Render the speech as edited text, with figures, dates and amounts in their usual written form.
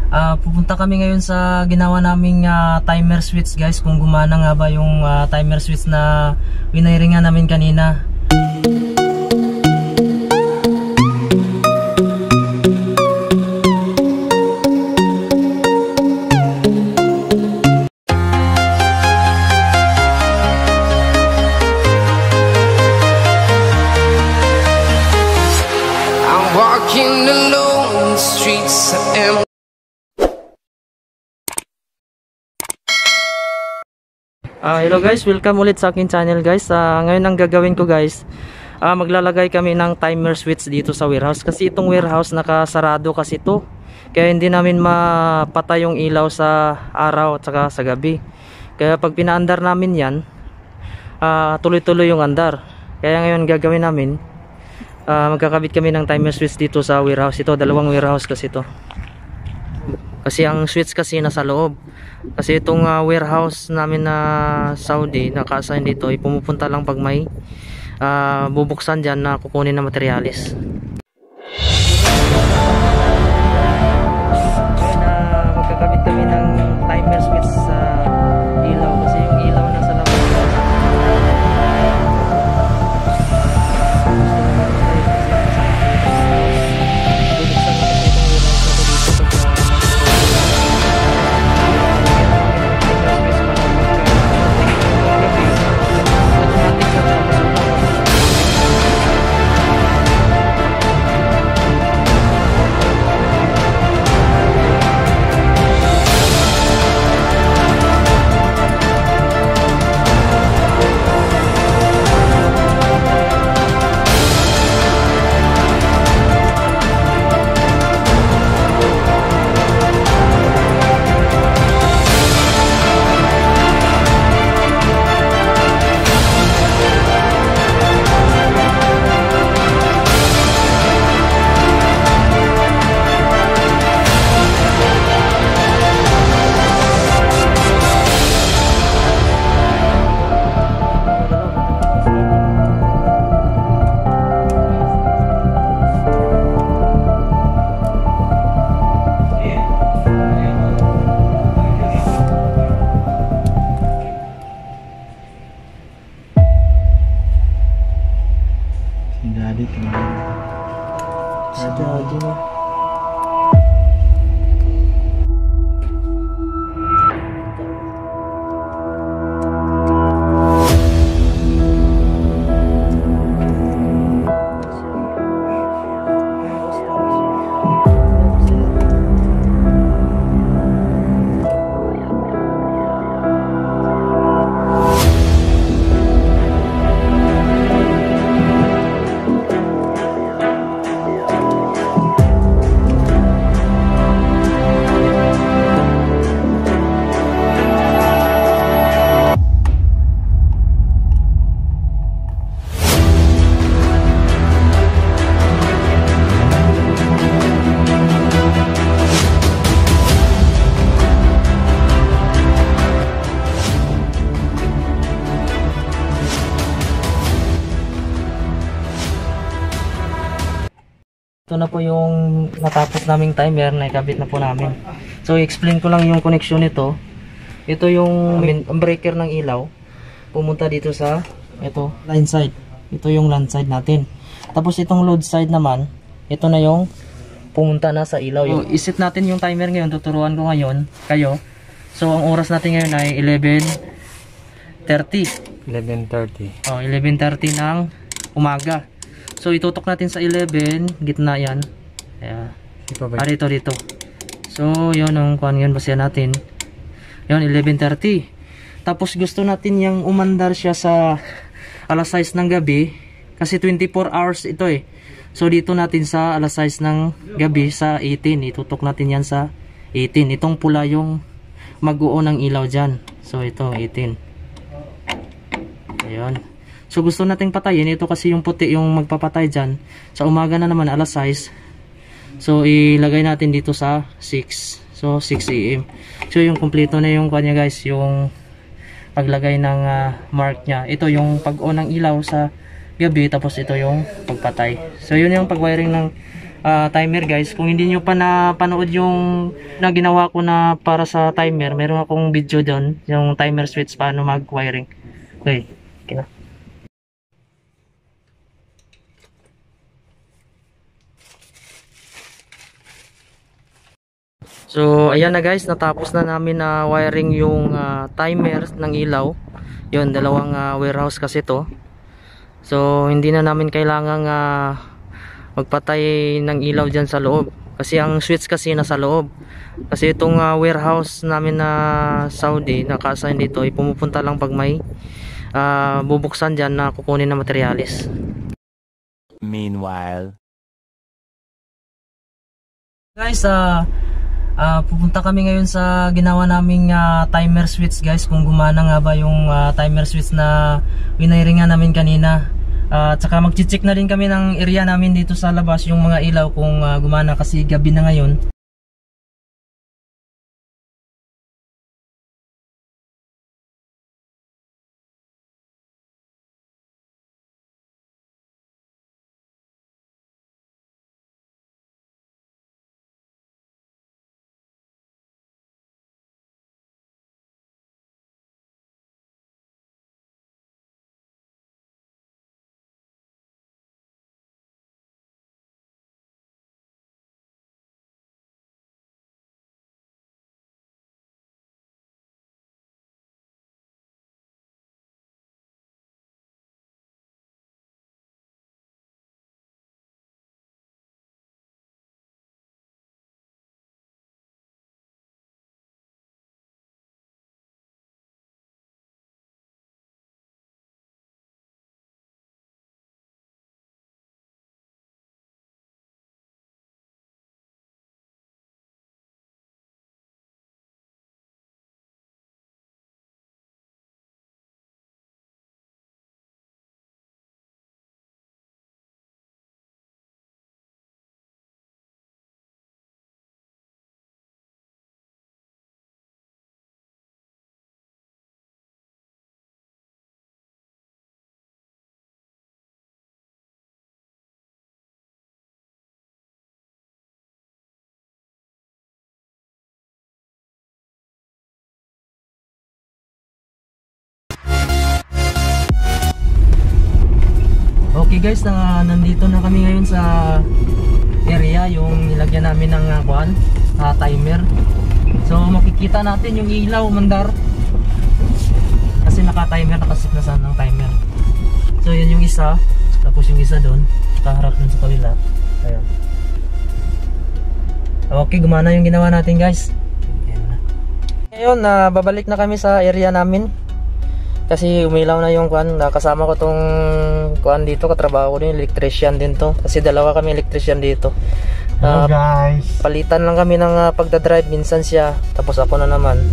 Pupunta kami ngayon sa ginawa naming timer switch guys, kung gumana nga ba yung timer switch na winiringan namin kanina. Walking alone, the streets are empty. Hello guys, welcome ulit sa akin channel guys. Ngayon ang gagawin ko guys, maglalagay kami ng timer switch dito sa warehouse. Kasi itong warehouse nakasarado kasi ito. Kaya hindi namin mapatay yung ilaw sa araw at saka sa gabi. Kaya pag pinaandar namin yan, tuloy-tuloy yung andar. Kaya ngayon gagawin namin, magkakabit kami ng timer switch dito sa warehouse. Ito, dalawang warehouse kasi ito. Kasi ang switch kasi nasa loob. Kasi itong warehouse namin na Saudi, naka-assign dito, ay pumupunta lang pag may bubuksan dyan na kukunin na materialis. Ngayon, magkakabit kami ng timer switch sa ilaw. Kasi yung ilaw nasa labas. Ito na po yung natapos naming timer na ikabit na po namin. So explain ko lang yung connection nito. Ito yung breaker ng ilaw. Pumunta dito sa ito, line side. Ito yung line side natin. Tapos itong load side naman, ito na yung pumunta na sa ilaw. So, iset natin yung timer ngayon, tuturuan ko ngayon kayo. So ang oras natin ngayon ay 11:30. 11:30. Oh, 11:30 ng umaga. So itutok natin sa 11, gitna yan. Ayan. Dito. So yun ang kuan yun, basehan natin. Yun, 11:30. Tapos gusto natin yung umandar siya sa alas 6 ng gabi. Kasi 24 hours ito eh. So dito natin sa alas 6 ng gabi sa 18. Itutok natin yan sa 18. Itong pula yung mag-uo ng ilaw dyan. So ito 18. Ayun. So gusto nating patayin ito kasi yung puti yung magpapatay dyan. Sa umaga na naman alas 6. So ilagay natin dito sa 6. So 6 AM. So yung kumpleto na yung kanya guys, yung paglagay ng mark nya. Ito yung pag-on ng ilaw sa gabi, tapos ito yung pagpatay. So yun yung pag-wiring ng timer guys. Kung hindi nyo pa napanood yung na ginawa ko na para sa timer, meron akong video doon, yung timer switch paano mag-wiring. Okay, okay na. So ayan na guys, natapos na namin na wiring yung timer ng ilaw. Yun, dalawang warehouse kasi to. So hindi na namin kailangang magpatay ng ilaw dyan sa loob, kasi ang switch kasi nasa loob. Kasi itong warehouse namin na Saudi naka-assign dito ay pumupunta lang pag may bubuksan dyan na kukunin na materialis. Meanwhile, Guys, pupunta kami ngayon sa ginawa naming timer switch guys, kung gumana nga ba yung timer switch na winiringan namin kanina. At saka mag-check na rin kami ng area namin dito sa labas, yung mga ilaw kung gumana, kasi gabi na ngayon. Okay guys, nandito na kami ngayon sa area yung nilagyan namin ng timer. So makikita natin yung ilaw mandar, kasi naka-timer, nakasit na sana ng timer. So yun yung isa, tapos yung isa doon, kaharap dun sa kabila. Ayan. Okay, gumana yung ginawa natin guys. Ngayon, babalik na kami sa area namin. Kasi umilaw na yung kasama ko tong dito, katrabaho ko din, electrician din to. Kasi dalawa kami electrician dito. Hello guys. Palitan lang kami ng pagdadrive, minsan siya, tapos ako na naman.